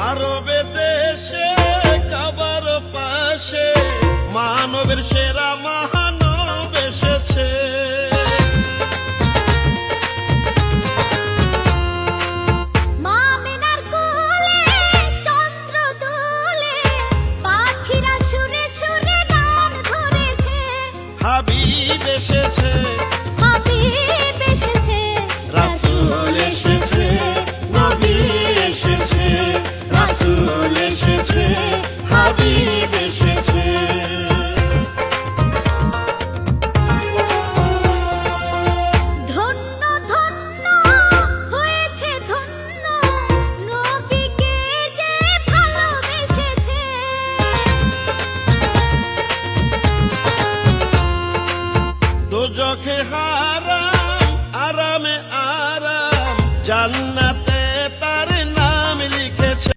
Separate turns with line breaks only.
আরবে দেশে কাবার পাশে মানবের সেরা মহানব এসেছে। হাবিব এসেছে,
হাবিব এসেছে,
রাসূল এসেছে, নবী এসেছে, রাসূল এসেছে।